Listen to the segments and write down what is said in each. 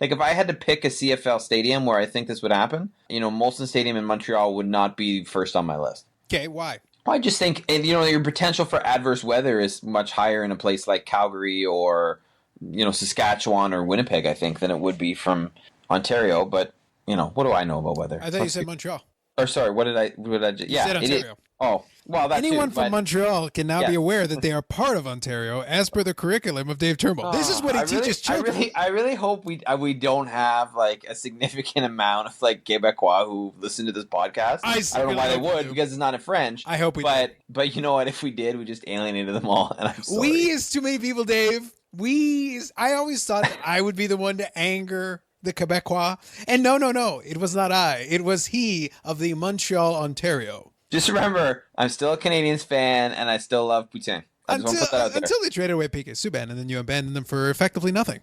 Like, if I had to pick a CFL stadium where I think this would happen, Molson Stadium in Montreal would not be first on my list. Okay, why? I just think, your potential for adverse weather is much higher in a place like Calgary or, Saskatchewan or Winnipeg, I think, than it would be from Ontario. But, what do I know about weather? I thought you said Montreal. Or sorry, what did I You said Ontario. Oh, well, that's anyone from Montreal can now be aware that they are part of Ontario as per the curriculum of Dave Turnbull. This is what he teaches children. I really hope we don't have like a significant amount of like Quebecois who listen to this podcast. I don't know why they would because it's not in French. I hope we do. But you know what? If we did, we just alienated them all. And I'm sorry. We is too many people, Dave. I always thought that I would be the one to anger the Quebecois. And no. It was not I. It was he of the Montreal, Ontario. Just remember, I'm still a Canadiens fan, and I still love Poutine. I just want to put that out there. Until they traded away Piqué Subban, and then you abandoned them for effectively nothing.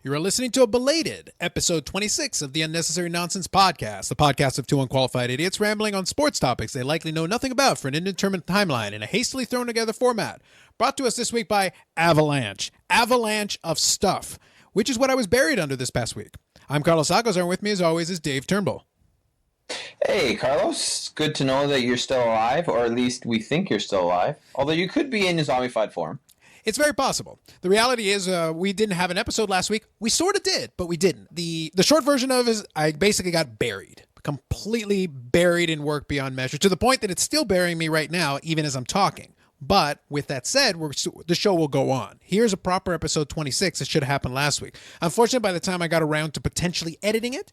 You are listening to a belated episode 26 of the Unnecessary Nonsense Podcast, the podcast of two unqualified idiots rambling on sports topics they likely know nothing about for an indeterminate timeline in a hastily thrown together format. Brought to us this week by Avalanche of stuff, which is what I was buried under this past week. I'm Carlos Agos, and with me as always is Dave Turnbull. Hey, Carlos. Good to know that you're still alive, or at least we think you're still alive. Although you could be in a zombified form. It's very possible. The reality is we didn't have an episode last week. We sort of did, but we didn't. The short version of it is I basically got buried. Completely buried in work beyond measure, to the point that it's still burying me right now, even as I'm talking. But with that said, the show will go on. Here's a proper episode 26 that should have happened last week. Unfortunately, by the time I got around to potentially editing it,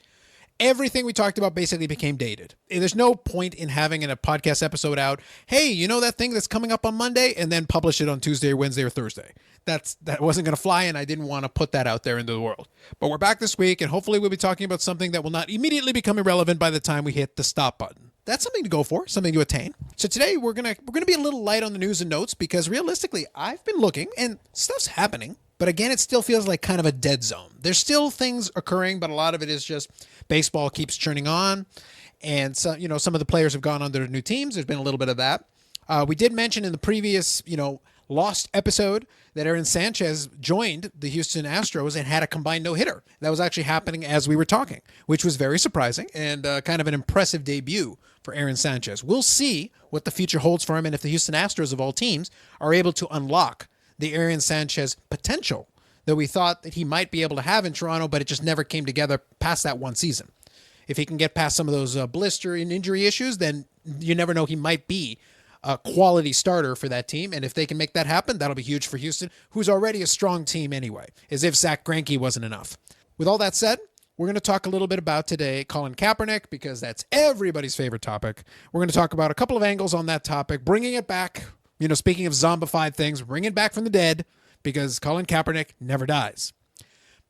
everything we talked about basically became dated. There's no point in having a podcast episode out, hey, you know that thing that's coming up on Monday, and then publish it on Tuesday or Wednesday or Thursday. That wasn't going to fly, and I didn't want to put that out there into the world. But we're back this week, and hopefully we'll be talking about something that will not immediately become irrelevant by the time we hit the stop button. That's something to go for, something to attain. So today we're gonna be a little light on the news and notes because realistically, I've been looking and stuff's happening, but again, it still feels like kind of a dead zone. There's still things occurring, but a lot of it is just baseball keeps churning on, and so some of the players have gone on to their new teams. There's been a little bit of that. We did mention in the previous lost episode that Aaron Sanchez joined the Houston Astros and had a combined no-hitter. That was actually happening as we were talking, which was very surprising and kind of an impressive debut for Aaron Sanchez. We'll see what the future holds for him and if the Houston Astros of all teams are able to unlock the Aaron Sanchez potential that we thought that he might be able to have in Toronto, but it just never came together past that one season. If he can get past some of those blister and injury issues, then you never know, he might be a quality starter for that team. And if they can make that happen, that'll be huge for Houston, who's already a strong team anyway, as if Zach Greinke wasn't enough. With all that said, we're going to talk a little bit about today Colin Kaepernick, because that's everybody's favorite topic. We're going to talk about a couple of angles on that topic, bringing it back, speaking of zombified things, bringing it back from the dead, because Colin Kaepernick never dies.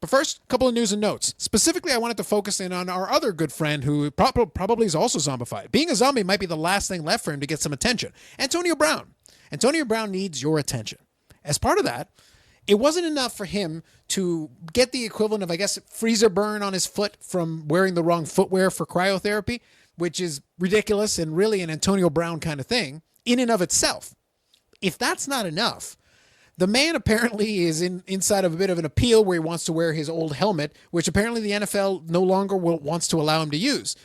But first, a couple of news and notes. Specifically, I wanted to focus in on our other good friend who probably is also zombified. Being a zombie might be the last thing left for him to get some attention. Antonio Brown. Antonio Brown needs your attention. As part of that, it wasn't enough for him to get the equivalent of, I guess, freezer burn on his foot from wearing the wrong footwear for cryotherapy, which is ridiculous and really an Antonio Brown kind of thing in and of itself. If that's not enough, the man apparently is inside of a bit of an appeal where he wants to wear his old helmet, which apparently the NFL no longer wants to allow him to use.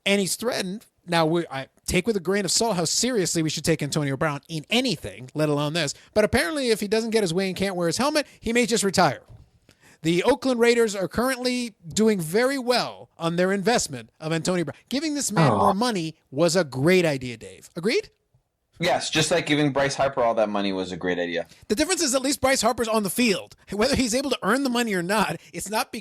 And he's threatened. Now, I take with a grain of salt how seriously we should take Antonio Brown in anything, let alone this. But apparently, if he doesn't get his way and can't wear his helmet, he may just retire. The Oakland Raiders are currently doing very well on their investment of Antonio Brown. Giving this man more money was a great idea, Dave. Agreed? Yes, just like giving Bryce Harper all that money was a great idea. The difference is at least Bryce Harper's on the field. Whether he's able to earn the money or not, it's not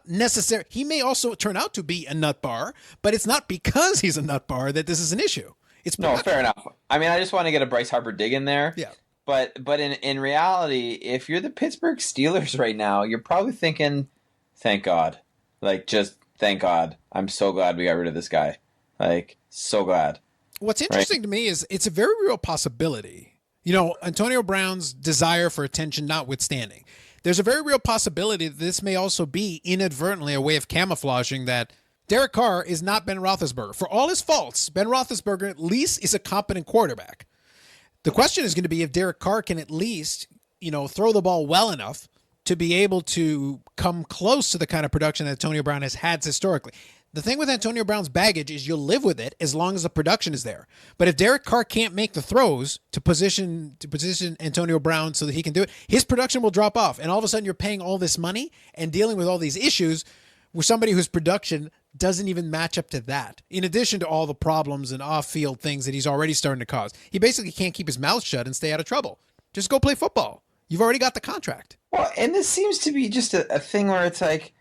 necessary. He may also turn out to be a nut bar, but it's not because he's a nut bar that this is an issue. No, fair enough. I mean, I just want to get a Bryce Harper dig in there. Yeah. But in reality, if you're the Pittsburgh Steelers right now, you're probably thinking, thank God. Like, just thank God. I'm so glad we got rid of this guy. Like, so glad. What's interesting to me is it's a very real possibility. Antonio Brown's desire for attention notwithstanding, there's a very real possibility that this may also be inadvertently a way of camouflaging that Derek Carr is not Ben Roethlisberger. For all his faults, Ben Roethlisberger at least is a competent quarterback. The question is going to be if Derek Carr can at least throw the ball well enough to be able to come close to the kind of production that Antonio Brown has had historically. The thing with Antonio Brown's baggage is you'll live with it as long as the production is there. But if Derek Carr can't make the throws to position Antonio Brown so that he can do it, his production will drop off. And all of a sudden you're paying all this money and dealing with all these issues with somebody whose production doesn't even match up to that. In addition to all the problems and off-field things that he's already starting to cause. He basically can't keep his mouth shut and stay out of trouble. Just go play football. You've already got the contract. Well, and this seems to be just a thing where it's like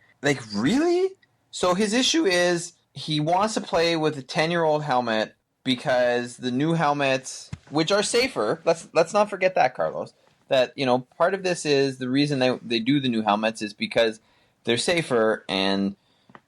really? So his issue is he wants to play with a 10-year-old helmet because the new helmets, which are safer, let's not forget that, Carlos, that, part of this is the reason they do the new helmets is because they're safer and,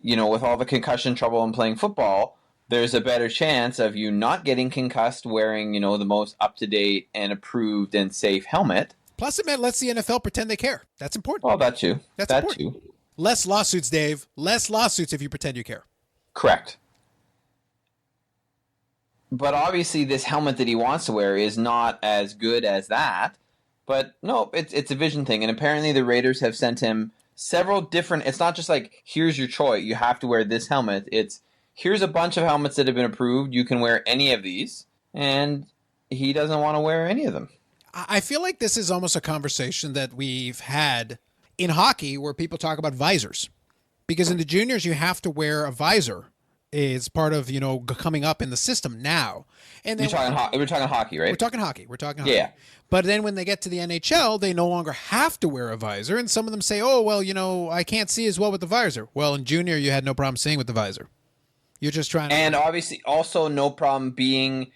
with all the concussion trouble in playing football, there's a better chance of you not getting concussed wearing, the most up-to-date and approved and safe helmet. Plus, it lets the NFL pretend they care. That's important. Well, that too. That's that important. too. Less lawsuits, Dave. Less lawsuits if you pretend you care. Correct. But obviously this helmet that he wants to wear is not as good as that. But no, it's a vision thing. And apparently the Raiders have sent him several different... It's not just like, here's your choice. You have to wear this helmet. It's, here's a bunch of helmets that have been approved. You can wear any of these. And he doesn't want to wear any of them. I feel like this is almost a conversation that we've had in hockey where people talk about visors, because in the juniors you have to wear a visor. It's part of coming up in the system now. And then we're talking hockey, right? We're talking hockey. Yeah. But then when they get to the NHL, they no longer have to wear a visor, and some of them say, "Oh, well, I can't see as well with the visor." Well, in junior you had no problem seeing with the visor. You're just trying to... And obviously also no problem being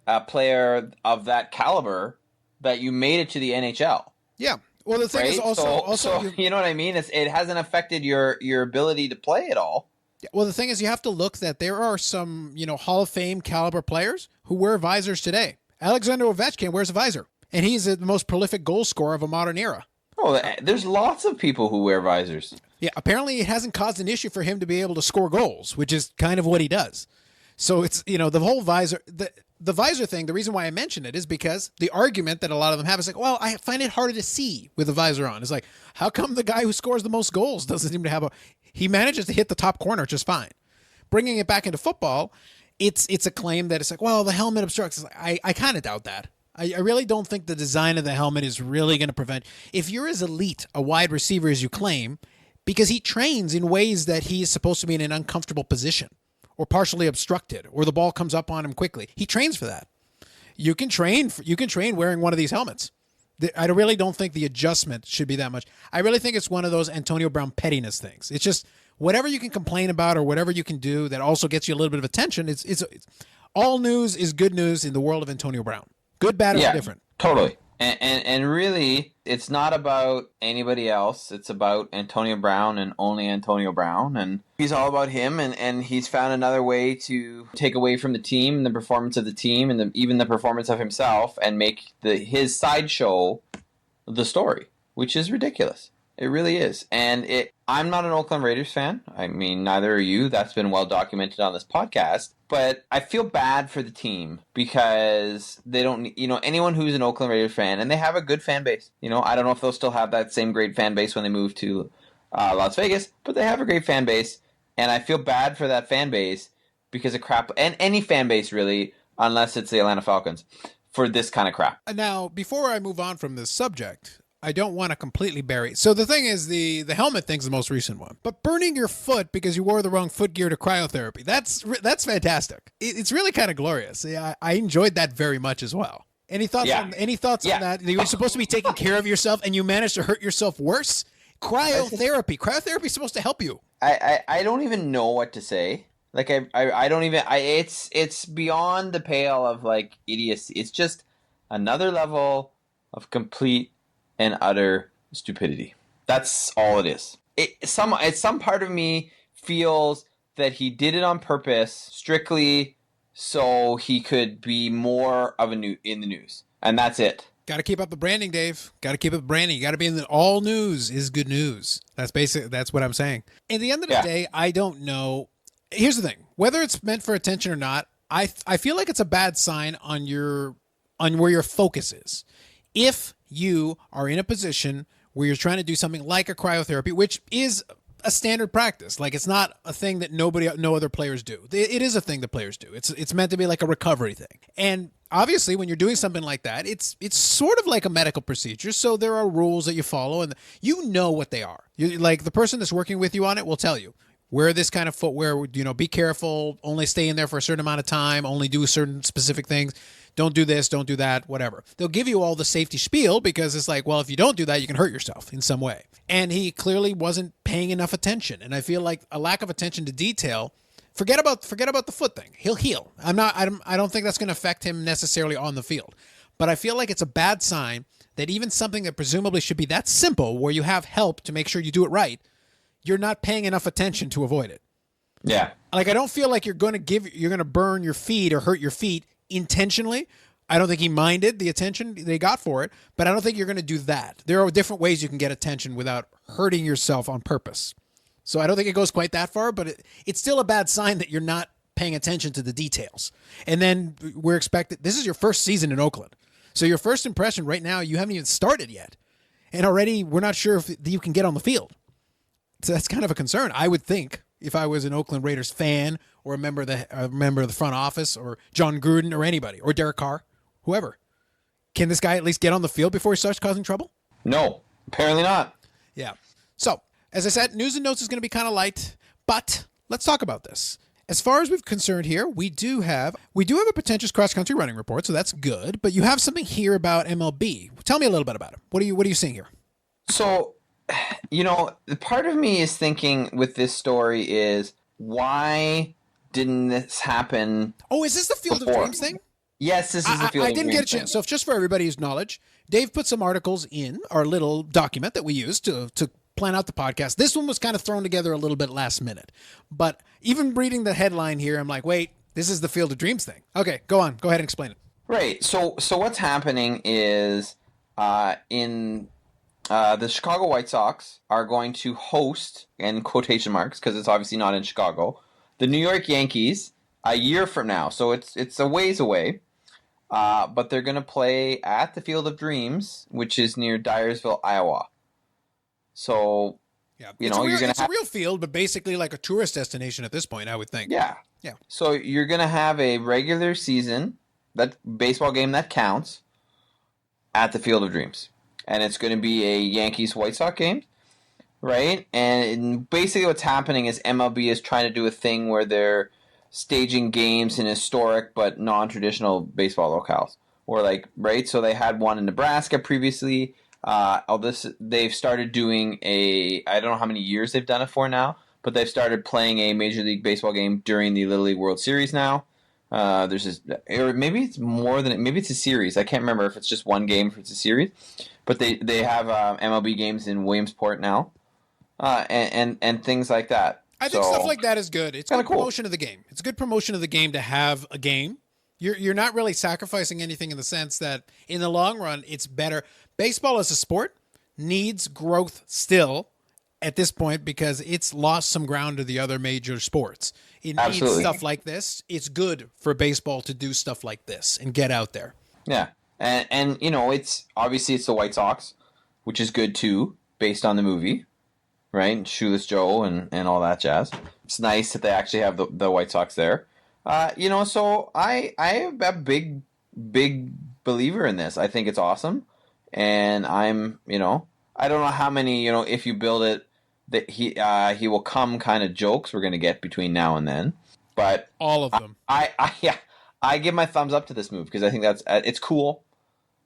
a player of that caliber that you made it to the NHL. Yeah. Well, the thing is also you know what I mean? It hasn't affected your ability to play at all. Well, the thing is you have to look that there are some, Hall of Fame caliber players who wear visors today. Alexander Ovechkin wears a visor, and he's the most prolific goal scorer of a modern era. Oh, there's lots of people who wear visors. Yeah, apparently it hasn't caused an issue for him to be able to score goals, which is kind of what he does. So it's, the whole visor... The visor thing, the reason why I mention it is because the argument that a lot of them have is like, well, I find it harder to see with a visor on. It's like, how come the guy who scores the most goals doesn't seem to have he manages to hit the top corner just fine. Bringing it back into football, it's a claim that it's like, well, the helmet obstructs. It's like, I kind of doubt that. I really don't think the design of the helmet is really going to prevent... If you're as elite a wide receiver as you claim, because he trains in ways that he's supposed to be in an uncomfortable position, or partially obstructed, or the ball comes up on him quickly. He trains for that. You can train wearing one of these helmets. I really don't think the adjustment should be that much. I really think it's one of those Antonio Brown pettiness things. It's just whatever you can complain about or whatever you can do that also gets you a little bit of attention. It's all news is good news in the world of Antonio Brown. Good, bad, or different. Totally. And really, it's not about anybody else. It's about Antonio Brown and only Antonio Brown. And he's all about him. And he's found another way to take away from the team and the performance of the team and even the performance of himself and make his sideshow the story, which is ridiculous. It really is. And I'm not an Oakland Raiders fan. I mean, neither are you. That's been well documented on this podcast. But I feel bad for the team because they don't, anyone who's an Oakland Raiders fan, and they have a good fan base. I don't know if they'll still have that same great fan base when they move to Las Vegas, but they have a great fan base. And I feel bad for that fan base because of crap, and any fan base really, unless it's the Atlanta Falcons, for this kind of crap. Now, before I move on from this subject, I don't want to completely bury it. So the thing is, the helmet thing's the most recent one. But burning your foot because you wore the wrong foot gear to cryotherapy, that's fantastic. It's really kind of glorious. Yeah, I enjoyed that very much as well. Any thoughts on that? You were supposed to be taking care of yourself and you managed to hurt yourself worse? Cryotherapy. Cryotherapy is supposed to help you. I don't even know what to say. Like I don't even it's beyond the pale of like idiocy. It's just another level of complete and utter stupidity. That's all it is. Some part of me feels that he did it on purpose, strictly so he could be more of in the news, and that's it. Got to keep up the branding, Dave. Got to keep up the branding. You got to be in the all news is good news. That's what I'm saying. At the end of the day, I don't know. Here's the thing: whether it's meant for attention or not, I feel like it's a bad sign on where your focus is. If you are in a position where you're trying to do something like a cryotherapy, which is a standard practice. Like, it's not a thing that no other players do. It is a thing that players do. It's meant to be like a recovery thing. And obviously, when you're doing something like that, it's sort of like a medical procedure. So there are rules that you follow, and you know what they are. Like, the person that's working with you on it will tell you, wear this kind of footwear, be careful, only stay in there for a certain amount of time, only do certain specific things. Don't do this, don't do that, whatever. They'll give you all the safety spiel because it's like, well, if you don't do that, you can hurt yourself in some way. And he clearly wasn't paying enough attention. And I feel like a lack of attention to detail. Forget about the foot thing. He'll heal. I don't think that's going to affect him necessarily on the field. But I feel like it's a bad sign that even something that presumably should be that simple, where you have help to make sure you do it right, you're not paying enough attention to avoid it. Yeah. Like, I don't feel like you're going to burn your feet or hurt your feet intentionally. I don't think he minded the attention they got for it, but I don't think you're going to do that. There are different ways you can get attention without hurting yourself on purpose. So I don't think it goes quite that far, but it's still a bad sign that you're not paying attention to the details. And then we're expected, this is your first season in Oakland. So your first impression right now, you haven't even started yet. And already we're not sure if you can get on the field. So that's kind of a concern, I would think, if I was an Oakland Raiders fan or a member of the front office, or John Gruden, or anybody, or Derek Carr, whoever. Can this guy at least get on the field before he starts causing trouble? No, apparently not. Yeah. So, as I said, news and notes is going to be kind of light, but let's talk about this. As far as we're concerned here, we do have a pretentious cross-country running report, so that's good, but you have something here about MLB. Tell me a little bit about it. What are you seeing here? So, the part of me is thinking with this story is, why didn't this happen? Oh, is this the Field of Dreams thing? Yes, this is the Field of Dreams. I didn't get a chance. So, just for everybody's knowledge, Dave put some articles in our little document that we used to plan out the podcast. This one was kind of thrown together a little bit last minute. But even reading the headline here, I'm like, wait, this is the Field of Dreams thing. Okay, go on. Go ahead and explain it. Right. So what's happening is in the Chicago White Sox are going to host, in quotation marks, because it's obviously not in Chicago, the New York Yankees a year from now. So it's a ways away. But they're going to play at the Field of Dreams, which is near Dyersville, Iowa. So, yeah, you're going to have... It's a real field, but basically like a tourist destination at this point, I would think. Yeah. Yeah. So you're going to have a regular season, that baseball game that counts, at the Field of Dreams. And it's going to be a Yankees-White Sox game, right? And basically what's happening is MLB is trying to do a thing where they're staging games in historic but non-traditional baseball locales. Or right? So they had one in Nebraska previously. They've started doing I don't know how many years they've done it for now, but they've started playing a Major League Baseball game during the Little League World Series now. There's this, or maybe it's more than, maybe it's a series. I can't remember if it's just one game or if it's a series, but they have MLB games in Williamsport now, and things like that. I think stuff like that is good. It's good promotion cool. of the game. It's good promotion of the game to have a game. You're not really sacrificing anything in the sense that in the long run, it's better. Baseball as a sport needs growth still at this point because it's lost some ground to the other major sports. It needs stuff like this. It's good for baseball to do stuff like this and get out there. Yeah. And it's obviously it's the White Sox, which is good too, based on the movie, right? Shoeless Joe and all that jazz. It's nice that they actually have the White Sox there. So I am a big believer in this. I think it's awesome. And I'm, I don't know how many, if you build it, that he will come kind of jokes we're going to get between now and then. But all of them. I give my thumbs up to this move because I think it's cool.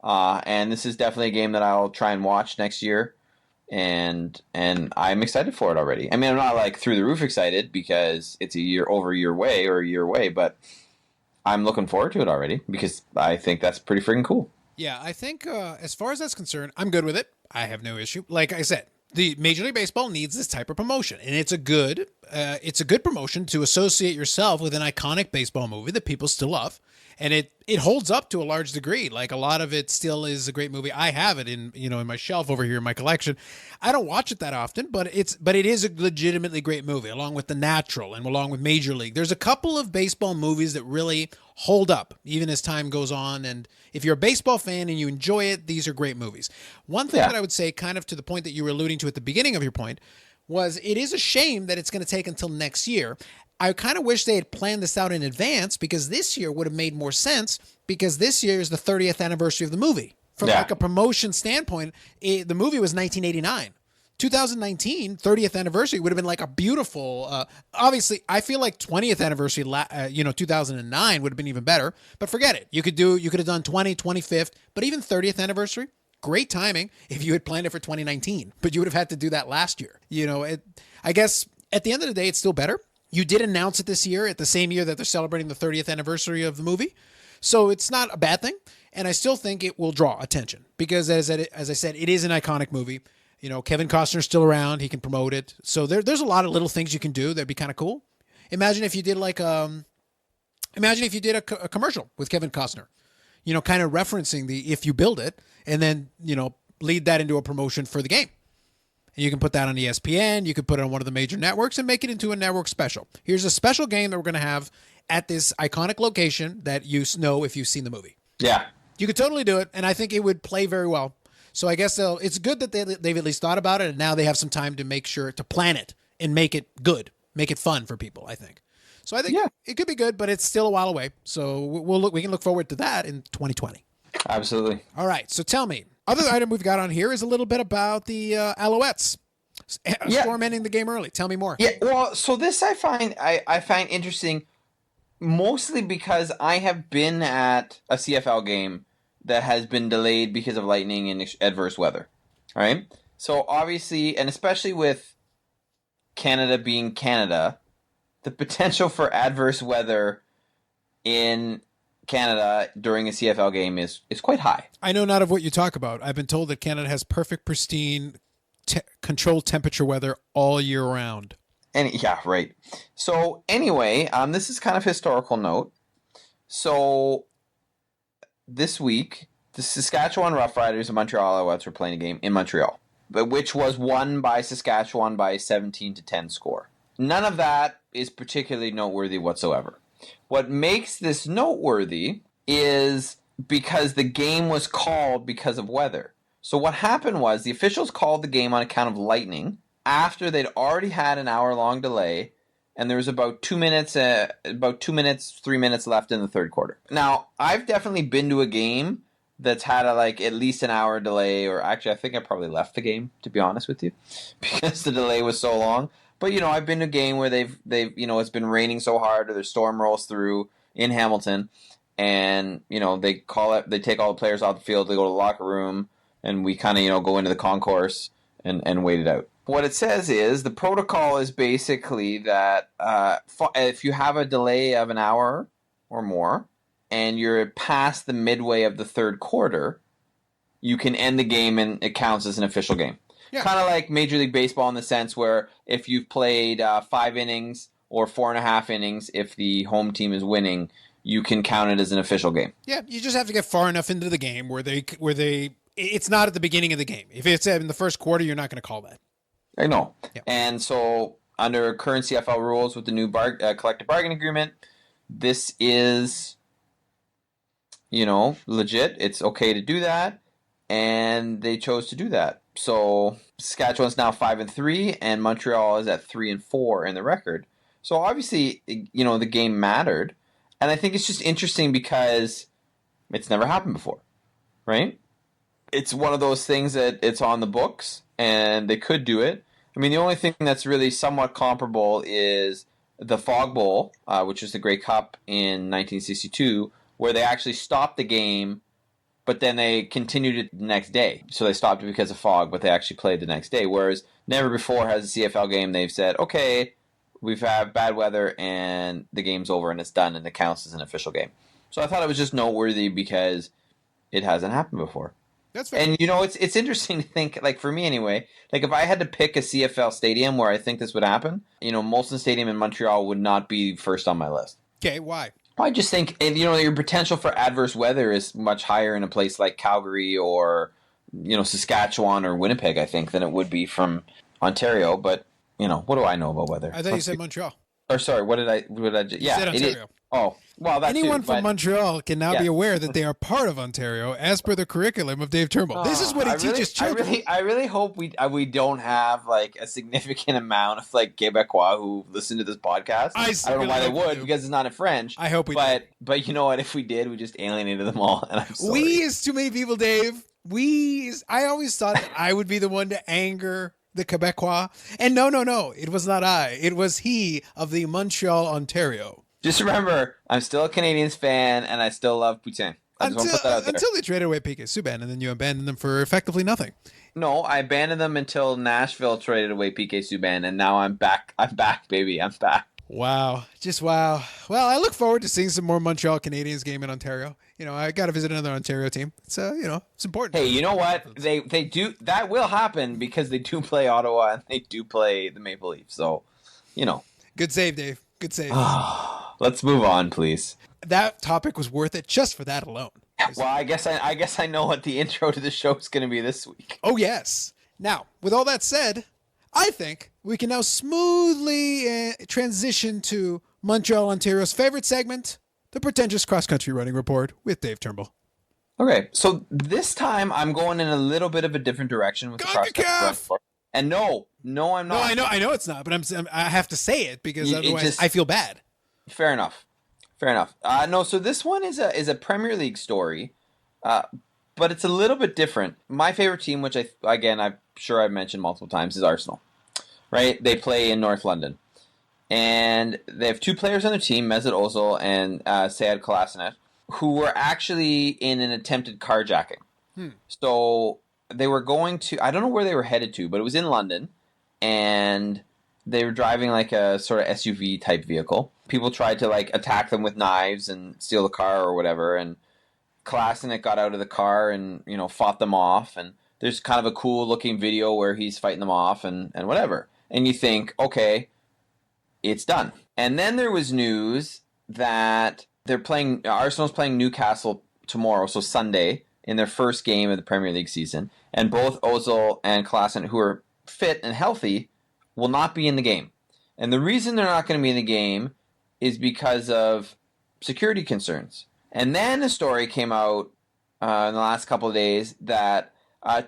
And this is definitely a game that I'll try and watch next year. And I'm excited for it already. I mean, I'm not through the roof excited because it's a year away, but I'm looking forward to it already because I think that's pretty freaking cool. Yeah, I think as far as that's concerned, I'm good with it. I have no issue. Like I said, the Major League Baseball needs this type of promotion, and it's a good promotion to associate yourself with an iconic baseball movie that people still love, And it holds up to a large degree. Like a lot of it still is a great movie. I have it in my shelf over here in my collection. I don't watch it that often, but it is a legitimately great movie, along with The Natural and along with Major League. There's a couple of baseball movies that really hold up even as time goes on. And if you're a baseball fan and you enjoy it, these are great movies. One thing that I would say, kind of to the point that you were alluding to at the beginning of your point, was it is a shame that it's going to take until next year. I kind of wish they had planned this out in advance, because this year would have made more sense, because this year is the 30th anniversary of the movie. From like a promotion standpoint, the movie was 1989. 2019, 30th anniversary would have been like a beautiful, obviously, I feel like 20th anniversary, 2009 would have been even better, but forget it. You could have done 25th, but even 30th anniversary, great timing if you had planned it for 2019, but you would have had to do that last year. I guess at the end of the day, it's still better. You did announce it this year, at the same year that they're celebrating the 30th anniversary of the movie. So it's not a bad thing. And I still think it will draw attention because, as I said, it is an iconic movie. Kevin Costner's still around. He can promote it. So there's a lot of little things you can do that'd be kind of cool. Imagine if you did a commercial with Kevin Costner, kind of referencing the if you build it, and then, lead that into a promotion for the game. And you can put that on ESPN. You could put it on one of the major networks and make it into a network special. Here's a special game that we're going to have at this iconic location that you know if you've seen the movie. Yeah. You could totally do it, and I think it would play very well. So I guess it's good that they've at least thought about it, and now they have some time to make sure to plan it and make it good, make it fun for people, I think. So I think it could be good, but it's still a while away. So we can look forward to that in 2020. Absolutely. All right. So tell me, other item we've got on here is a little bit about the Alouettes. Storm ending the game early. Tell me more. Yeah. Well, so this I find interesting, mostly because I have been at a CFL game that has been delayed because of lightning and adverse weather. All right. So obviously, and especially with Canada being Canada, the potential for adverse weather in Canada during a CFL game is quite high. I know not of what you talk about. I've been told that Canada has perfect, pristine, controlled temperature weather all year round. Yeah, right. So anyway, this is kind of historical note. So this week, the Saskatchewan Roughriders and Montreal Alouettes were playing a game in Montreal, which was won by Saskatchewan by a 17-10 score. None of that is particularly noteworthy whatsoever. What makes this noteworthy is because the game was called because of weather. So what happened was the officials called the game on account of lightning after they'd already had an hour-long delay, and there was about 3 minutes left in the third quarter. Now, I've definitely been to a game that's had at least an hour delay, or actually I think I probably left the game, to be honest with you, because the delay was so long. But, I've been to a game where they've it's been raining so hard or the storm rolls through in Hamilton, and, they take all the players off the field, they go to the locker room, and we kind of, go into the concourse and wait it out. What it says is the protocol is basically that if you have a delay of an hour or more and you're past the midway of the third quarter, you can end the game and it counts as an official game. Yeah. Kind of like Major League Baseball in the sense where if you've played 5 innings or 4.5 innings, if the home team is winning, you can count it as an official game. Yeah, you just have to get far enough into the game where it's not at the beginning of the game. If it's in the first quarter, you're not going to call that. I know. Yeah. And so under current CFL rules with the new collective bargaining agreement, this is, legit. It's okay to do that. And they chose to do that. So Saskatchewan's now 5-3, and Montreal is at 3-4 in the record. So obviously, the game mattered. And I think it's just interesting because it's never happened before, right? It's one of those things that it's on the books, and they could do it. I mean, the only thing that's really somewhat comparable is the Fog Bowl, which is the Grey Cup in 1962, where they actually stopped the game, but then they continued it the next day. So they stopped it because of fog, but they actually played the next day. Whereas never before has a CFL game they've said, okay, we've had bad weather and the game's over and it's done and it counts as an official game. So I thought it was just noteworthy because it hasn't happened before. That's fair. And it's interesting to think, for me anyway, if I had to pick a CFL stadium where I think this would happen, Molson Stadium in Montreal would not be first on my list. Okay, why? I just think your potential for adverse weather is much higher in a place like Calgary or Saskatchewan or Winnipeg, I think, than it would be from Ontario. But what do I know about weather? I thought you said Montreal. Or sorry, what did I? You said It is. Ontario. Oh, well, that Anyone too. from But Montreal can now be yes. aware that they are part of Ontario as per the curriculum of Dave Turnbull. This is what he teaches children. I really hope we don't have like a significant amount of like Quebecois who listen to this podcast. I don't know why they would because it's not in French. I hope we do. But you know what? If we did, we just alienated them all. And I'm sorry. We is too many people, Dave. I always thought that I would be the one to anger the Quebecois. And no. It was not I. It was he of the Montreal, Ontario. Just remember, I'm still a Canadiens fan, and I still love Poutine. I just want to put that out there. Until they traded away PK Subban, and then you abandoned them for effectively nothing. No, I abandoned them until Nashville traded away PK Subban, and now I'm back. I'm back, baby. I'm back. Wow. Just wow. Well, I look forward to seeing some more Montreal Canadiens game in Ontario. I got to visit another Ontario team. It's it's important. Hey, you know what? They do that will happen because they do play Ottawa and they do play the Maple Leafs. So, Good save, Dave. Good save. Let's move on, please. That topic was worth it just for that alone. Well, I guess I know what the intro to the show is going to be this week. Oh, yes. Now, with all that said, I think we can now smoothly transition to Montreal, Ontario's favorite segment, the pretentious cross-country running report with Dave Turnbull. Okay, so this time I'm going in a little bit of a different direction with the cross-country running report. And no, I'm not. No, I know it's not, but I have to say it because otherwise I feel bad. Fair enough. No, so this one is a Premier League story, but it's a little bit different. My favorite team, which I'm sure I've mentioned multiple times, is Arsenal. Right? They play in North London, and they have two players on their team, Mesut Ozil and Sead Kolasinac, who were actually in an attempted carjacking. So they were going to, I don't know where they were headed to, but it was in London, and they were driving like a sort of SUV type vehicle. People tried to like attack them with knives and steal the car or whatever, and Kolasinac got out of the car and fought them off, and there's kind of a cool looking video where he's fighting them off and whatever. And you think, okay, it's done. And then there was news that Arsenal's playing Newcastle tomorrow, so Sunday, in their first game of the Premier League season. And both Ozil and Kolasinac, who are fit and healthy, will not be in the game. And the reason they're not going to be in the game is because of security concerns. And then a story came out in the last couple of days that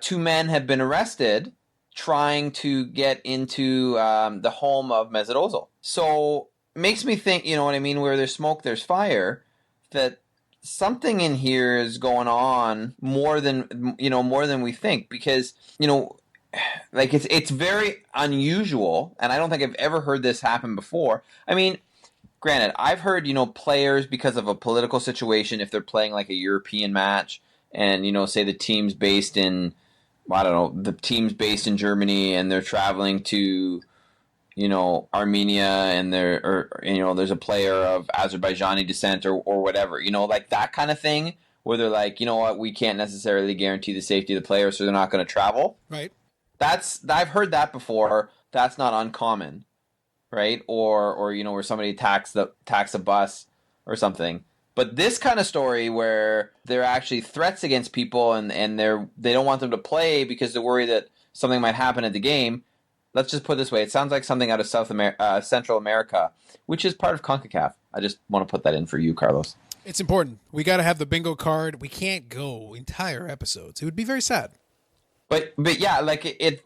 two men have been arrested trying to get into the home of Mesut Ozil. So it makes me think, you know what I mean, where there's smoke, there's fire, that something in here is going on more than we think, because, like it's very unusual, and I don't think I've ever heard this happen before. I mean, granted, I've heard, players, because of a political situation, if they're playing like a European match and, say the team's based in, the team's based in Germany and they're traveling to, Armenia and there's a player of Azerbaijani descent or whatever, like that kind of thing where they're like, you know what, we can't necessarily guarantee the safety of the player, so they're not going to travel. Right. I've heard that before. That's not uncommon. Right? Or where somebody attacks a bus or something. But this kind of story where there are actually threats against people and they don't want them to play because they're worried that something might happen at the game. Let's just put it this way. It sounds like something out of Central America, which is part of CONCACAF. I just want to put that in for you, Carlos. It's important. We got to have the bingo card. We can't go entire episodes. It would be very sad. But yeah, like it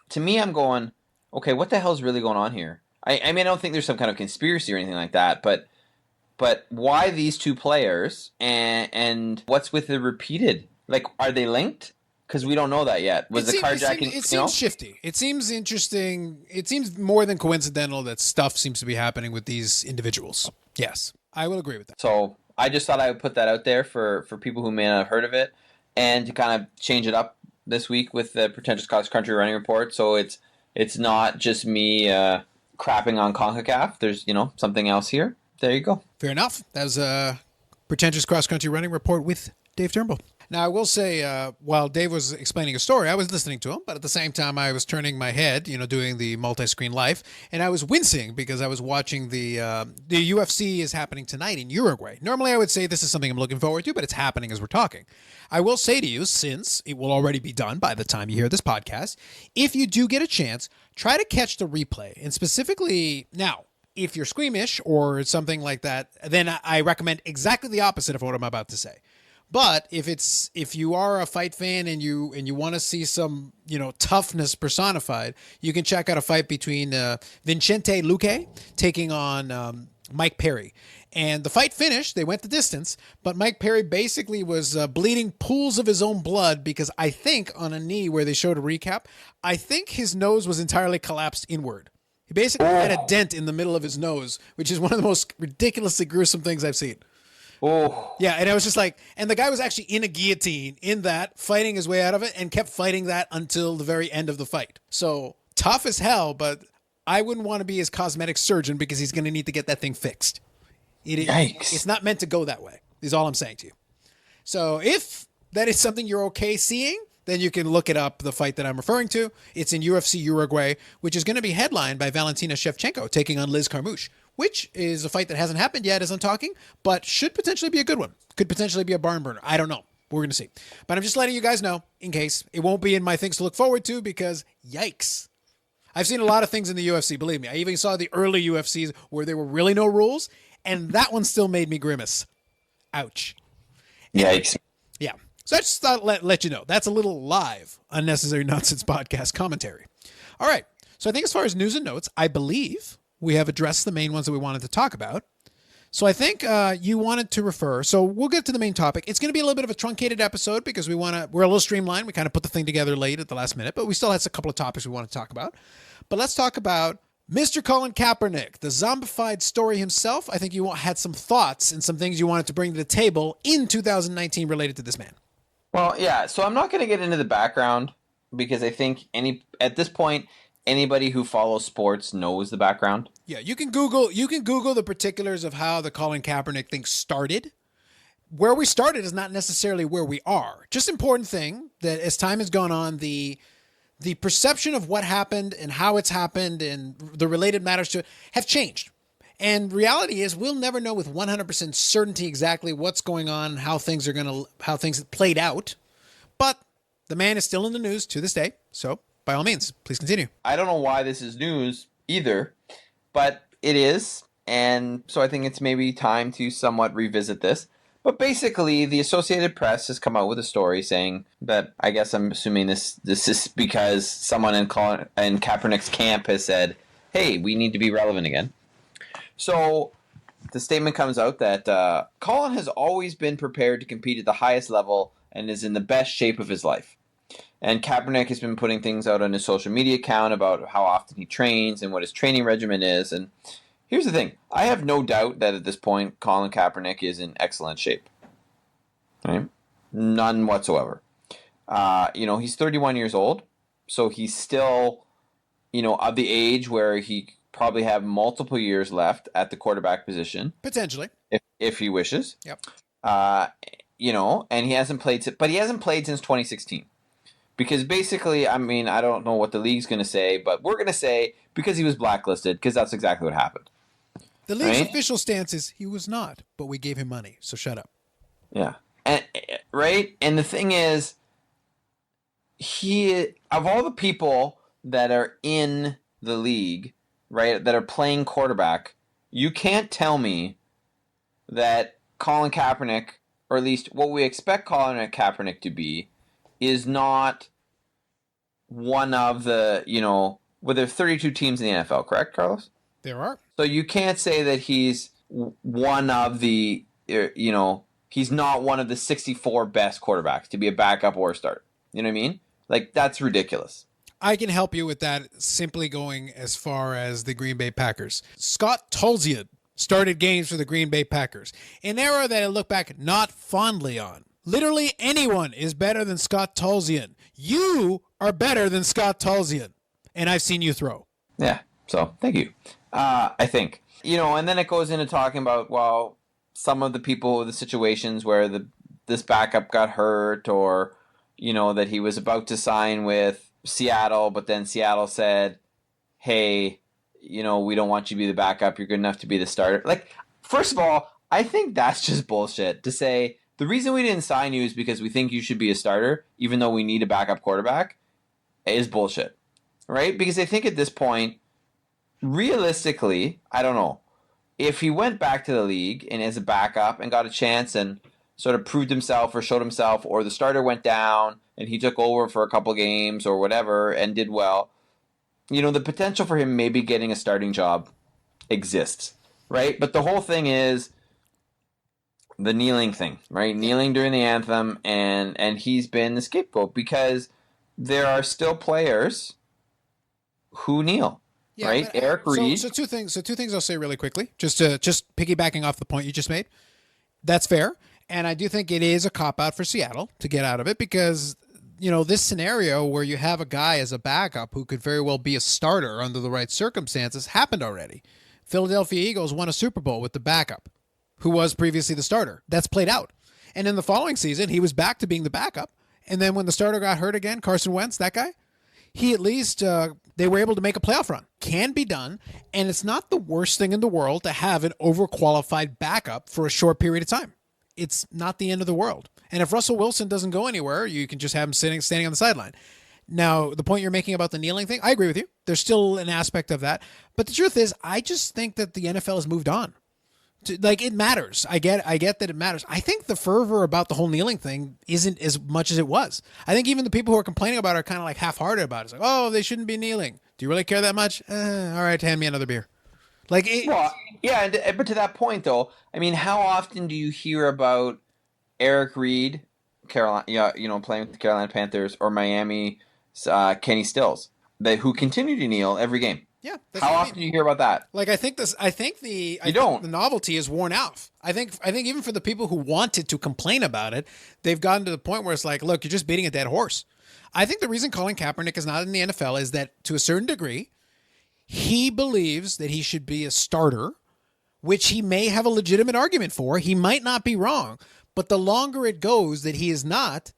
to me, I'm going, okay, what the hell is really going on here? I mean, I don't think there's some kind of conspiracy or anything like that, but why these two players and what's with the repeated? Like, are they linked? Because we don't know that yet. Was the carjacking? It seems shifty. It seems interesting. It seems more than coincidental that stuff seems to be happening with these individuals. Yes, I will agree with that. So I just thought I would put that out there for people who may not have heard of it, and to kind of change it up this week with the pretentious cross-country running report. So it's not just me crapping on CONCACAF. There's something else here. There you go. Fair enough. That was a pretentious cross-country running report with Dave Turnbull. Now, I will say, while Dave was explaining a story, I was listening to him, but at the same time, I was turning my head, doing the multi-screen live, and I was wincing because I was watching the UFC is happening tonight in Uruguay. Normally, I would say this is something I'm looking forward to, but it's happening as we're talking. I will say to you, since it will already be done by the time you hear this podcast, if you do get a chance, try to catch the replay, and specifically now. If you're squeamish or something like that, then I recommend exactly the opposite of what I'm about to say. But if you are a fight fan and you want to see some toughness personified, you can check out a fight between Vincente Luque taking on Mike Perry. And the fight finished. They went the distance, but Mike Perry basically was bleeding pools of his own blood because I think on a knee where they showed a recap, I think his nose was entirely collapsed inward. He basically had a dent in the middle of his nose, which is one of the most ridiculously gruesome things I've seen. Oh. Yeah, and I was just like, and the guy was actually in a guillotine in that, fighting his way out of it, and kept fighting that until the very end of the fight. So, tough as hell, but I wouldn't want to be his cosmetic surgeon because he's going to need to get that thing fixed. Yikes. It's not meant to go that way, is all I'm saying to you. So, if that is something you're okay seeing, then you can look it up, the fight that I'm referring to. It's in UFC Uruguay, which is going to be headlined by Valentina Shevchenko taking on Liz Carmouche, which is a fight that hasn't happened yet as I'm talking, but should potentially be a good one. Could potentially be a barn burner. I don't know. We're going to see. But I'm just letting you guys know, in case. It won't be in my things to look forward to because, yikes. I've seen a lot of things in the UFC, believe me. I even saw the early UFCs where there were really no rules, and that one still made me grimace. Ouch. Yikes. Yeah. So I just thought let you know. That's a little live, Unnecessary Nonsense podcast commentary. All right. So I think as far as news and notes, I believe we have addressed the main ones that we wanted to talk about. So I think you wanted to refer. So we'll get to the main topic. It's going to be a little bit of a truncated episode because we're a little streamlined. We kind of put the thing together late at the last minute, but we still had a couple of topics we want to talk about. But let's talk about Mr. Colin Kaepernick, the zombified story himself. I think you had some thoughts and some things you wanted to bring to the table in 2019 related to this man. Well, yeah, so I'm not going to get into the background because I think at this point, anybody who follows sports knows the background. Yeah, you can Google the particulars of how the Colin Kaepernick thing started. Where we started is not necessarily where we are. Just important thing that as time has gone on, the perception of what happened and how it's happened and the related matters to it have changed. And reality is we'll never know with 100% certainty exactly what's going on, how things played out. But the man is still in the news to this day. So by all means, please continue. I don't know why this is news either, but it is. And so I think it's maybe time to somewhat revisit this. But basically, the Associated Press has come out with a story saying that, I guess I'm assuming this is because someone in Kaepernick's camp has said, hey, we need to be relevant again. So the statement comes out that Colin has always been prepared to compete at the highest level and is in the best shape of his life. And Kaepernick has been putting things out on his social media account about how often he trains and what his training regimen is. And here's the thing. I have no doubt that at this point, Colin Kaepernick is in excellent shape. Right? None whatsoever. He's 31 years old, so he's still, of the age where he probably have multiple years left at the quarterback position. Potentially. If he wishes. Yep. And he hasn't played since 2016. Because basically, I mean, I don't know what the league's going to say, but we're going to say because he was blacklisted, because that's exactly what happened. The league's official stance is he was not, but we gave him money, so shut up. Yeah. And right? And the thing is, of all the people that are in the league, right, that are playing quarterback, you can't tell me that Colin Kaepernick, or at least what we expect Colin Kaepernick to be, is not one of the, well, there are 32 teams in the NFL, correct, Carlos? There are. So you can't say that he's one of the, he's not one of the 64 best quarterbacks to be a backup or a starter. You know what I mean? Like, that's ridiculous. I can help you with that simply going as far as the Green Bay Packers. Scott Tolzien started games for the Green Bay Packers, an era that I look back not fondly on. Literally anyone is better than Scott Tolzien. You are better than Scott Tolzien, and I've seen you throw. Yeah, so thank you. I think. And then it goes into talking about, well, some of the situations where the this backup got hurt, or that he was about to sign with Seattle, but then Seattle said, hey, we don't want you to be the backup. You're good enough to be the starter. Like, first of all, I think that's just bullshit to say the reason we didn't sign you is because we think you should be a starter, even though we need a backup quarterback, is bullshit, right? Because I think at this point, realistically, I don't know, if he went back to the league and as a backup and got a chance and sort of proved himself or showed himself, or the starter went down and he took over for a couple games or whatever and did well, the potential for him maybe getting a starting job exists, right? But the whole thing is the kneeling thing, right? Kneeling during the anthem, and he's been the scapegoat because there are still players who kneel. Yeah, right, Eric Reed. So two things I'll say really quickly, just piggybacking off the point you just made. That's fair, and I do think it is a cop out for Seattle to get out of it because this scenario where you have a guy as a backup who could very well be a starter under the right circumstances happened already. Philadelphia Eagles won a Super Bowl with the backup, who was previously the starter. That's played out, and in the following season he was back to being the backup, and then when the starter got hurt again, Carson Wentz, that guy, he at least. They were able to make a playoff run. Can be done, and it's not the worst thing in the world to have an overqualified backup for a short period of time. It's not the end of the world. And if Russell Wilson doesn't go anywhere, you can just have him standing on the sideline. Now, the point you're making about the kneeling thing, I agree with you. There's still an aspect of that. But the truth is, I just think that the NFL has moved on. It matters. I get that it matters. I think the fervor about the whole kneeling thing isn't as much as it was. I think even the people who are complaining about it are kind of like half-hearted about it. It's like, oh, they shouldn't be kneeling. Do you really care that much? All right, hand me another beer. But to that point, though, I mean, how often do you hear about Eric Reed, playing with the Carolina Panthers, or Miami, Kenny Stills, who continue to kneel every game? Yeah. How often do you hear about that? I think the novelty is worn off. I think even for the people who wanted to complain about it, they've gotten to the point where it's like, look, you're just beating a dead horse. I think the reason Colin Kaepernick is not in the NFL is that to a certain degree, he believes that he should be a starter, which he may have a legitimate argument for. He might not be wrong, but the longer it goes that he is not,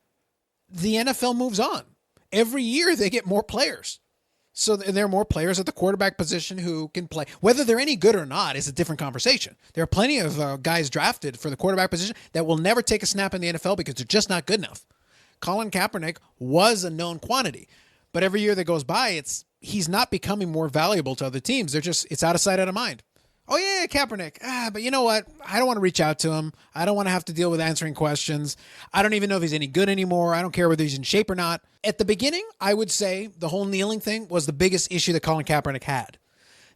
the NFL moves on. Every year they get more players. So there are more players at the quarterback position who can play. Whether they're any good or not is a different conversation. There are plenty of guys drafted for the quarterback position that will never take a snap in the NFL because they're just not good enough. Colin Kaepernick was a known quantity, but every year that goes by, he's not becoming more valuable to other teams. It's out of sight, out of mind. Oh yeah, Kaepernick. But you know what? I don't want to reach out to him. I don't want to have to deal with answering questions. I don't even know if he's any good anymore. I don't care whether he's in shape or not. At the beginning, I would say the whole kneeling thing was the biggest issue that Colin Kaepernick had.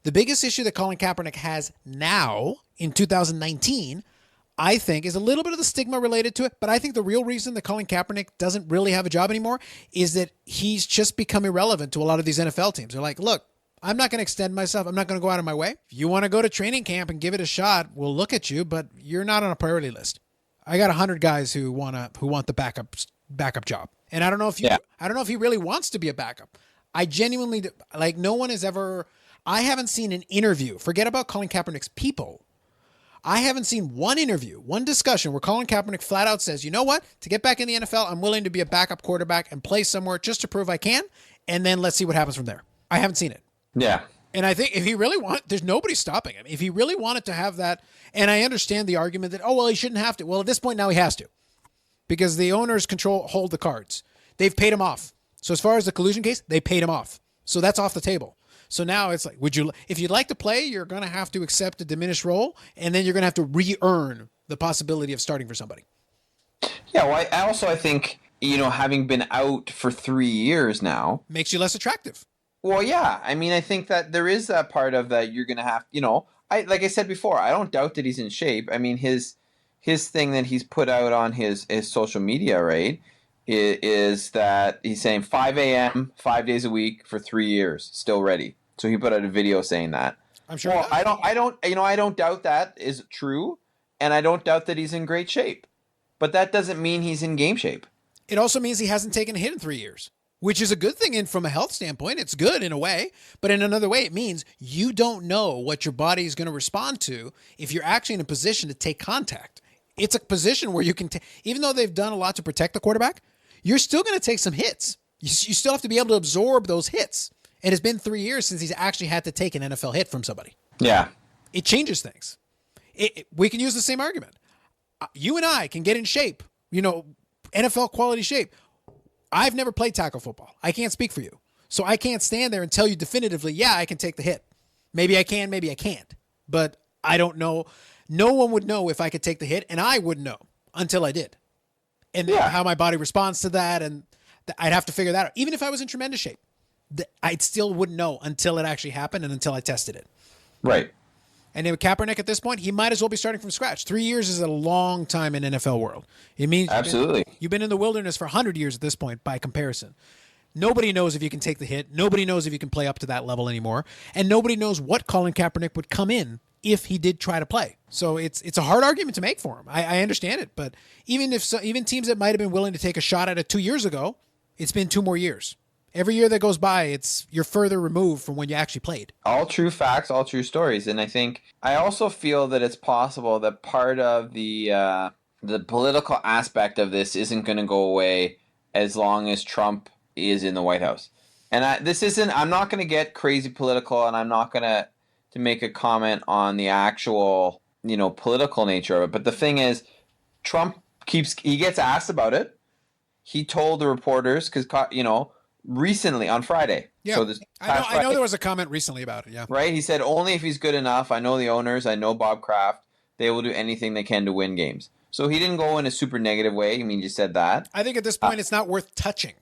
The biggest issue that Colin Kaepernick has now in 2019, I think, is a little bit of the stigma related to it. But I think the real reason that Colin Kaepernick doesn't really have a job anymore is that he's just become irrelevant to a lot of these NFL teams. They're like, look, I'm not going to extend myself. I'm not going to go out of my way. If you want to go to training camp and give it a shot, we'll look at you, but you're not on a priority list. I got 100 guys who want the backup job. And I don't know if he really wants to be a backup. I genuinely, no one has ever, I haven't seen an interview. Forget about Colin Kaepernick's people. I haven't seen one interview, one discussion where Colin Kaepernick flat out says, you know what? To get back in the NFL, I'm willing to be a backup quarterback and play somewhere just to prove I can. And then let's see what happens from there. I haven't seen it. Yeah. And I think if he really there's nobody stopping him. If he really wanted to have that, and I understand the argument that, he shouldn't have to. Well, at this point now he has to. Because the owners hold the cards. They've paid him off. So as far as the collusion case, they paid him off. So that's off the table. So now it's like, if you'd like to play, you're going to have to accept a diminished role, and then you're going to have to re-earn the possibility of starting for somebody. Yeah, well, I think, having been out for 3 years now makes you less attractive. Well, yeah. I mean, I think that there is that part of that you're going to have, like I said before, I don't doubt that he's in shape. I mean, his thing that he's put out on his social media, right, is that he's saying 5 a.m., 5 days a week for 3 years, still ready. So he put out a video saying that. I'm sure. Well, I don't doubt that is true, and I don't doubt that he's in great shape. But that doesn't mean he's in game shape. It also means he hasn't taken a hit in 3 years. Which is a good thing, and from a health standpoint, it's good in a way. But in another way, it means you don't know what your body is going to respond to if you're actually in a position to take contact. It's a position where you can, even though they've done a lot to protect the quarterback, you're still going to take some hits. You still have to be able to absorb those hits. And it's been 3 years since he's actually had to take an NFL hit from somebody. Yeah. It changes things. We can use the same argument. You and I can get in shape, NFL quality shape. I've never played tackle football. I can't speak for you. So I can't stand there and tell you definitively, yeah, I can take the hit. Maybe I can, maybe I can't. But I don't know. No one would know if I could take the hit, and I wouldn't know until I did. And how my body responds to that, and I'd have to figure that out. Even if I was in tremendous shape, I still wouldn't know until it actually happened and until I tested it. Right. And then with Kaepernick at this point, he might as well be starting from scratch. 3 years is a long time in NFL world. It means absolutely you've been in the wilderness for 100 years at this point by comparison. Nobody knows if you can take the hit. Nobody knows if you can play up to that level anymore. And nobody knows what Colin Kaepernick would come in if he did try to play. So it's a hard argument to make for him. I understand it. But even teams that might have been willing to take a shot at it 2 years ago, it's been 2 more years. Every year that goes by, you're further removed from when you actually played. All true facts, all true stories. And I also feel that it's possible that part of the political aspect of this isn't going to go away as long as Trump is in the White House. And I'm not going to get crazy political, and I'm not going to make a comment on the actual, political nature of it. But the thing is, Trump he gets asked about it. He told the reporters, because, recently on Friday. Yeah, so I know there was a comment recently about it. Yeah, right. He said only if he's good enough. I know the owners. I know Bob Kraft. They will do anything they can to win games. So he didn't go in a super negative way. I mean, you said that. I think at this point it's not worth touching.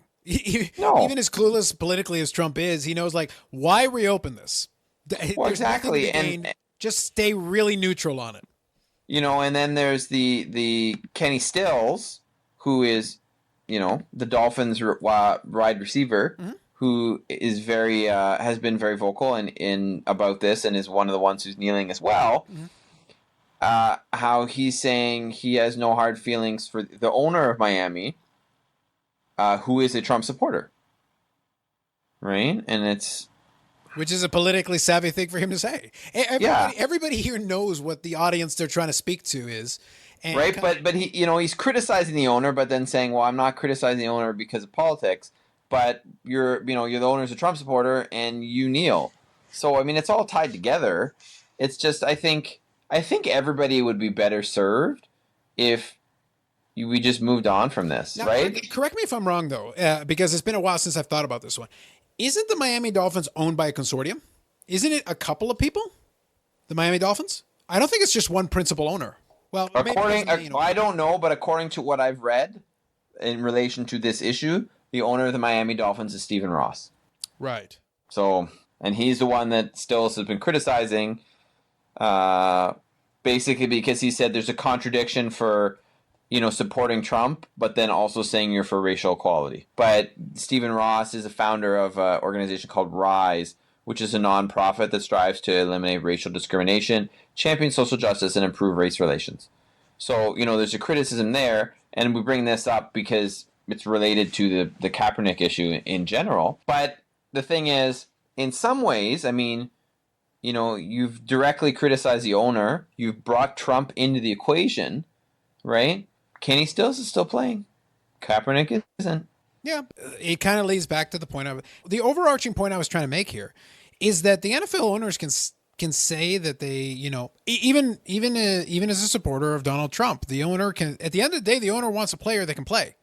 No. Even as clueless politically as Trump is, he knows why reopen this? Well, exactly, and just stay really neutral on it. And then there's the Kenny Stills, who is, the Dolphins wide receiver, mm-hmm. who is very has been very vocal in about this, and is one of the ones who's kneeling as well. Mm-hmm. How he's saying he has no hard feelings for the owner of Miami, who is a Trump supporter, right? And which is a politically savvy thing for him to say. Everybody here knows what the audience they're trying to speak to is. Right, but he, he's criticizing the owner, but then saying, "Well, I'm not criticizing the owner because of politics, but you're the owner's a Trump supporter, and you kneel." So I mean, it's all tied together. It's just I think everybody would be better served if we just moved on from this, now, right? Correct me if I'm wrong, though, because it's been a while since I've thought about this one. Isn't the Miami Dolphins owned by a consortium? Isn't it a couple of people? The Miami Dolphins? I don't think it's just one principal owner. Well, I don't know, but according to what I've read in relation to this issue, the owner of the Miami Dolphins is Stephen Ross. Right. So, and he's the one that Stills has been criticizing, basically because he said there's a contradiction for, supporting Trump, but then also saying you're for racial equality. But Stephen Ross is a founder of an organization called RISE, which is a nonprofit that strives to eliminate racial discrimination, champion social justice, and improve race relations. So, there's a criticism there, and we bring this up because it's related to the Kaepernick issue in general. But the thing is, in some ways, I mean, you've directly criticized the owner, you've brought Trump into the equation, right? Kenny Stills is still playing. Kaepernick isn't. Yeah, it kind of leads back to the point the overarching point I was trying to make here is that the NFL owners can say that they, even as a supporter of Donald Trump, the owner can, at the end of the day, the owner wants a player that can play.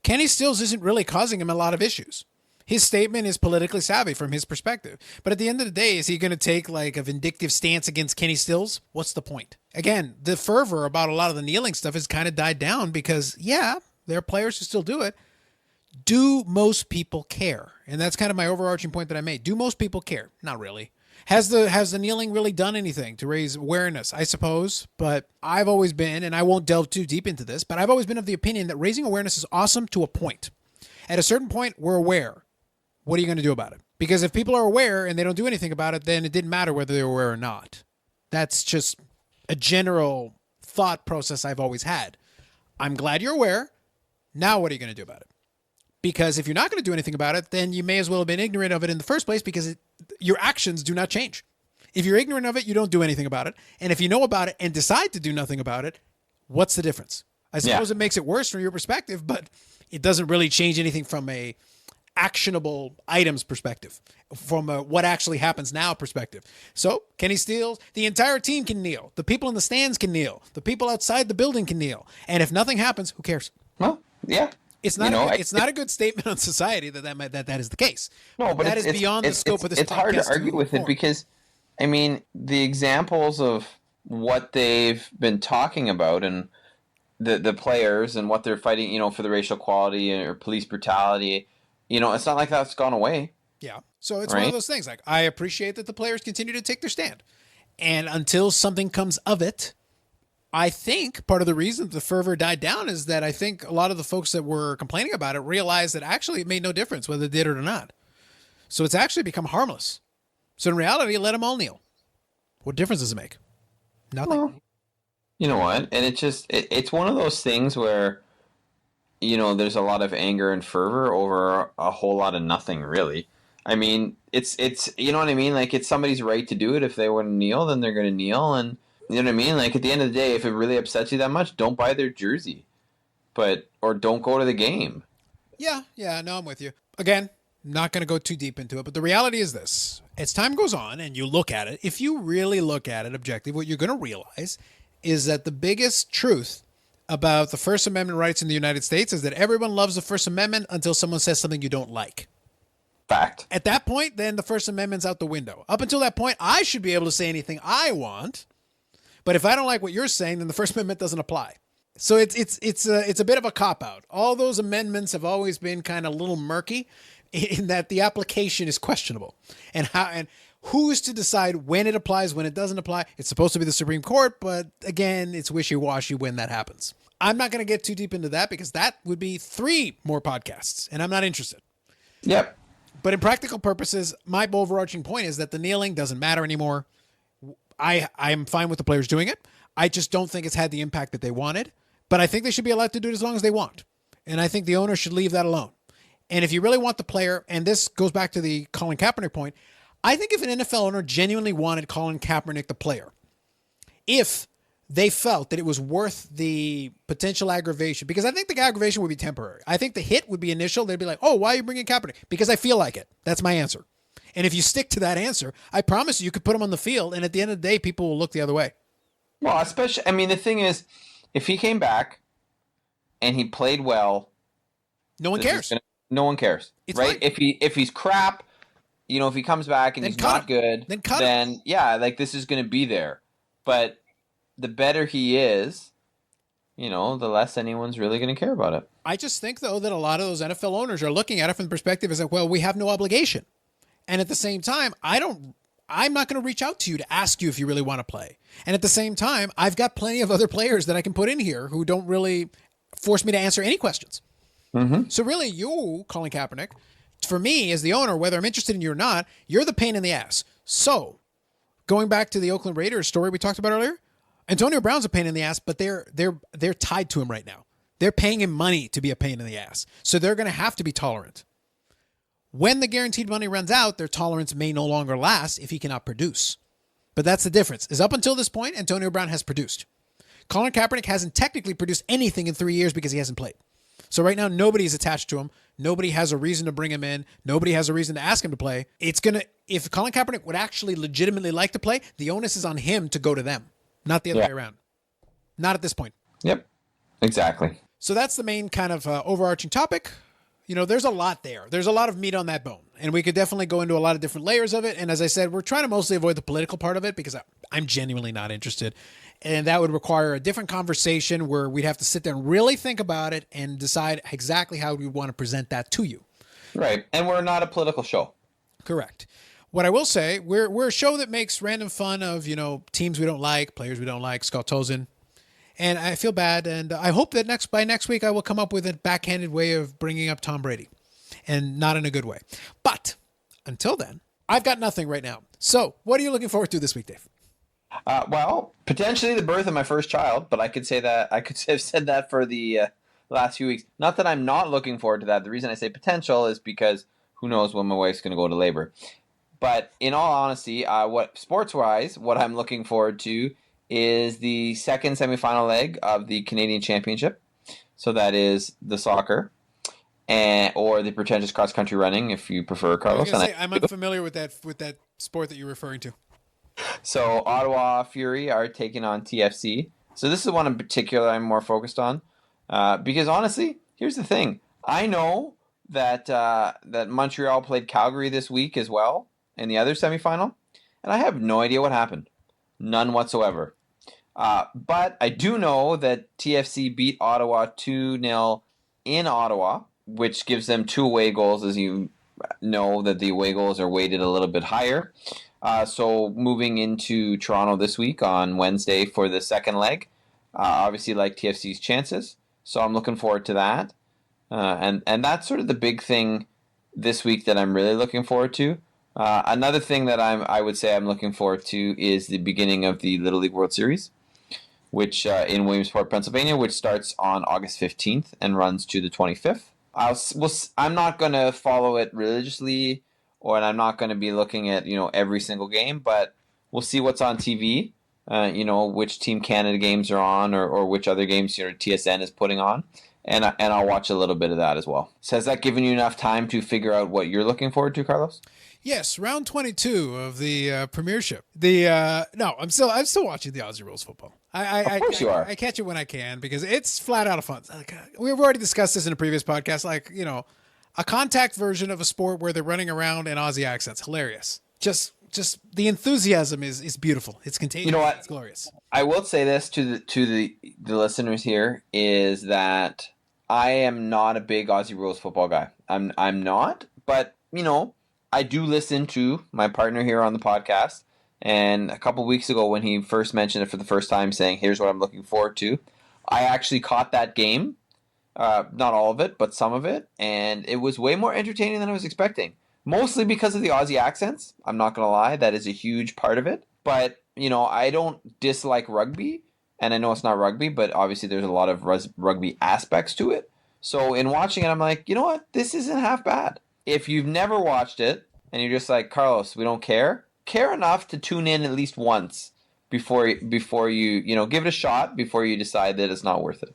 Kenny Stills isn't really causing him a lot of issues. His statement is politically savvy from his perspective. But at the end of the day, is he going to take a vindictive stance against Kenny Stills? What's the point? Again, the fervor about a lot of the kneeling stuff has kind of died down because, there are players who still do it. Do most people care? And that's kind of my overarching point that I made. Do most people care? Not really. Has the kneeling really done anything to raise awareness? I suppose, but I've always been, and I won't delve too deep into this, but I've always been of the opinion that raising awareness is awesome to a point. At a certain point, we're aware. What are you going to do about it? Because if people are aware and they don't do anything about it, then it didn't matter whether they were aware or not. That's just a general thought process I've always had. I'm glad you're aware. Now what are you going to do about it? Because if you're not going to do anything about it, then you may as well have been ignorant of it in the first place because your actions do not change. If you're ignorant of it, you don't do anything about it. And if you know about it and decide to do nothing about it, What's the difference? I suppose Yeah. it makes it worse from your perspective, but it doesn't really change anything from a actionable items perspective, from a what actually happens now perspective. So Kenny Steele, the entire team can kneel. The people in the stands can kneel. The people outside the building can kneel. And if nothing happens, who cares? Well, yeah. It's not it's not a good statement on society that is the case. No, but that is beyond the scope of this podcast. It's hard to argue with it because, I mean, the examples of what they've been talking about and the players and what they're fighting, you know, for the racial equality or police brutality, you know, it's not like that's gone away. Yeah. So it's one of those things. Like, I appreciate that the players continue to take their stand. And until something comes of it, I think part of the reason the fervor died down is that I think a lot of the folks that were complaining about it realized that actually it made no difference whether they did it or not. So it's actually become harmless. So in reality, let them all kneel. What difference does it make? Nothing. Well, you know what? And it's one of those things where, you know, there's a lot of anger and fervor over a whole lot of nothing, really. I mean, it's you know what I mean? Like, it's somebody's right to do it. If they want to kneel, then they're going to kneel. And you know what I mean? Like, at the end of the day, if it really upsets you that much, don't buy their jersey. Or don't go to the game. Yeah, no, I'm with you. Again, not going to go too deep into it, but the reality is this. As time goes on and you look at it, if you really look at it objectively, what you're going to realize is that the biggest truth about the First Amendment rights in the United States is that everyone loves the First Amendment until someone says something you don't like. Fact. At that point, then the First Amendment's out the window. Up until that point, I should be able to say anything I want. But if I don't like what you're saying, then the First Amendment doesn't apply. So it's a bit of a cop-out. All those amendments have always been kind of a little murky in that the application is questionable. And who's to decide when it applies, when it doesn't apply? It's supposed to be the Supreme Court, but again, it's wishy-washy when that happens. I'm not going to get too deep into that because that would be 3 more podcasts, and I'm not interested. Yep. But in practical purposes, my overarching point is that the kneeling doesn't matter anymore. I'm fine with the players doing it. I just don't think it's had the impact that they wanted. But I think they should be allowed to do it as long as they want. And I think the owner should leave that alone. And if you really want the player, and this goes back to the Colin Kaepernick point, I think if an NFL owner genuinely wanted Colin Kaepernick, the player, if they felt that it was worth the potential aggravation, because I think the aggravation would be temporary. I think the hit would be initial. They'd be like, oh, why are you bringing Kaepernick? Because I feel like it. That's my answer. And if you stick to that answer, I promise you could put him on the field, and at the end of the day, people will look the other way. Well, especially, I mean, the thing is, if he came back and he played well, no one cares. No one cares, it's right? Fine. If he's crap, you know, if he comes back and he's not good, then yeah, like, this is going to be there. But the better he is, you know, the less anyone's really going to care about it. I just think, though, that a lot of those NFL owners are looking at it from the perspective as like, well, we have no obligation. And at the same time, I'm not going to reach out to you to ask you if you really want to play. And at the same time, I've got plenty of other players that I can put in here who don't really force me to answer any questions. Mm-hmm. So really, you, Colin Kaepernick, for me as the owner, whether I'm interested in you or not, you're the pain in the ass. So going back to the Oakland Raiders story we talked about earlier, Antonio Brown's a pain in the ass, but they're tied to him right now. They're paying him money to be a pain in the ass. So they're going to have to be tolerant. When the guaranteed money runs out, their tolerance may no longer last if he cannot produce. But that's the difference. Is up until this point, Antonio Brown has produced. Colin Kaepernick hasn't technically produced anything in 3 years because he hasn't played. So right now, nobody's attached to him. Nobody has a reason to bring him in. Nobody has a reason to ask him to play. If Colin Kaepernick would actually legitimately like to play, the onus is on him to go to them, not the other way around. Not at this point. Yep, exactly. So that's the main kind of overarching topic. You know, there's a lot there. There's a lot of meat on that bone. And we could definitely go into a lot of different layers of it. And as I said, we're trying to mostly avoid the political part of it because I'm genuinely not interested. And that would require a different conversation where we'd have to sit there and really think about it and decide exactly how we want to present that to you. Right. And we're not a political show. Correct. What I will say, we're a show that makes random fun of, you know, teams we don't like, players we don't like, Scott Tolzien. And I feel bad, and I hope that by next week I will come up with a backhanded way of bringing up Tom Brady, and not in a good way. But until then, I've got nothing right now. So what are you looking forward to this week, Dave? Well, potentially the birth of my first child, but I could have said that for the last few weeks. Not that I'm not looking forward to that. The reason I say potential is because who knows when my wife's going to go to labor. But in all honesty, what sports-wise, what I'm looking forward to is the second semifinal leg of the Canadian Championship. So that is the soccer, or the pretentious cross-country running, if you prefer, I was Carlos. gonna say I'm unfamiliar with that sport that you're referring to. So Ottawa Fury are taking on TFC. So this is one in particular I'm more focused on, because honestly, here's the thing: I know that that Montreal played Calgary this week as well in the other semifinal, and I have no idea what happened, none whatsoever. But I do know that TFC beat Ottawa 2-0 in Ottawa, which gives them 2 away goals, as you know that the away goals are weighted a little bit higher. So moving into Toronto this week on Wednesday for the second leg, obviously like TFC's chances. So I'm looking forward to that. And that's sort of the big thing this week that I'm really looking forward to. Another thing that I would say I'm looking forward to is the beginning of the Little League World Series, which in Williamsport, Pennsylvania, which starts on August 15th and runs to the 25th. I'm not going to follow it religiously, and I'm not going to be looking at every single game, but we'll see what's on TV. Which Team Canada games are on, or which other games TSN is putting on, and I'll watch a little bit of that as well. So has that given you enough time to figure out what you're looking forward to, Carlos? Yes, round 22 of the Premiership. No, I'm still watching the Aussie Rules football. Of course you are. I catch it when I can because it's flat out of fun. We've already discussed this in a previous podcast. A contact version of a sport where they're running around in Aussie accents. Hilarious. Just the enthusiasm is beautiful. It's contagious. You know what? It's glorious. I will say this to the listeners here is that I am not a big Aussie Rules football guy. I'm not, but I do listen to my partner here on the podcast. And a couple weeks ago when he first mentioned it for the first time, saying, here's what I'm looking forward to, I actually caught that game. Not all of it, but some of it. And it was way more entertaining than I was expecting. Mostly because of the Aussie accents. I'm not going to lie. That is a huge part of it. But, I don't dislike rugby. And I know it's not rugby, but obviously there's a lot of rugby aspects to it. So in watching it, I'm like, you know what? This isn't half bad. If you've never watched it and you're just like, Carlos, we don't care enough to tune in at least once before you give it a shot before you decide that it's not worth it.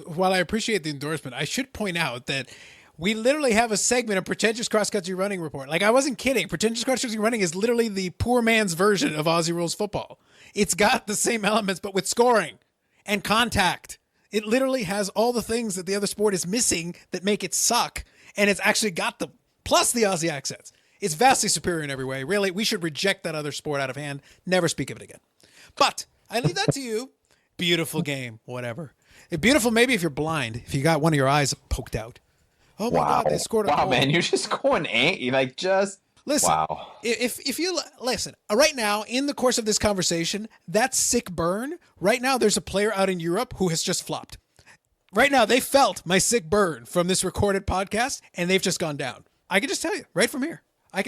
While I appreciate the endorsement, I should point out that we literally have a segment of Pretentious Cross Country Running Report. I wasn't kidding. Pretentious Cross Country Running is literally the poor man's version of Aussie Rules football. It's got the same elements, but with scoring and contact. It literally has all the things that the other sport is missing that make it suck, and it's actually got them, plus the Aussie accents. It's vastly superior in every way. Really, we should reject that other sport out of hand. Never speak of it again. But I leave that to you. Beautiful game, whatever. Beautiful maybe if you're blind, if you got one of your eyes poked out. Oh my God, they scored a goal. Wow, man, you're just going listen. Wow. If you listen right now in the course of this conversation, that sick burn. Right now, there's a player out in Europe who has just flopped. Right now, they felt my sick burn from this recorded podcast, and they've just gone down. I can just tell you right from here.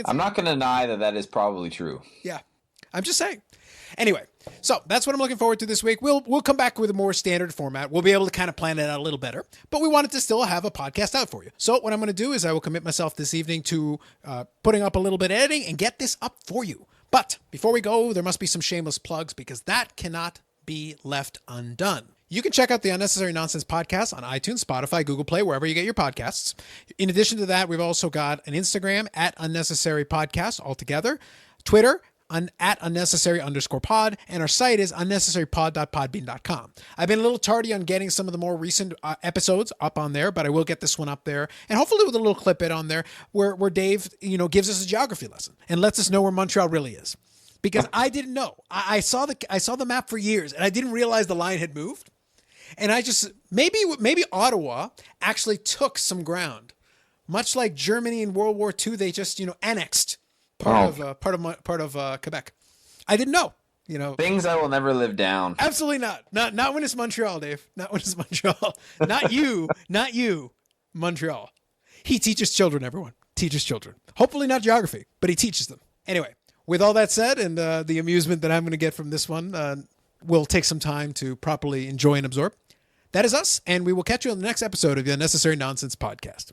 I'm not going to deny that is probably true. Yeah, I'm just saying. Anyway, so that's what I'm looking forward to this week. We'll come back with a more standard format. We'll be able to kind of plan it out a little better, but we wanted to still have a podcast out for you. So what I'm going to do is I will commit myself this evening to putting up a little bit of editing and get this up for you. But before we go, there must be some shameless plugs because that cannot be left undone. You can check out the Unnecessary Nonsense podcast on iTunes, Spotify, Google Play, wherever you get your podcasts. In addition to that, we've also got an Instagram at Unnecessary Podcast altogether, Twitter at unnecessary_pod, and our site is unnecessarypod.podbean.com. I've been a little tardy on getting some of the more recent episodes up on there, but I will get this one up there, and hopefully with a little clip it on there where Dave, gives us a geography lesson and lets us know where Montreal really is. Because I didn't know. I saw the map for years, and I didn't realize the line had moved. And I just maybe Ottawa actually took some ground, much like Germany in World War II. They just annexed part of Quebec. I didn't know. Things I will never live down. Absolutely not. Not when it's Montreal, Dave. Not when it's Montreal. Not you, Montreal. He teaches children. Everyone teaches children. Hopefully not geography, but he teaches them. Anyway, with all that said, and the amusement that I'm going to get from this one. Will take some time to properly enjoy and absorb. That is us, and we will catch you on the next episode of the Unnecessary Nonsense Podcast.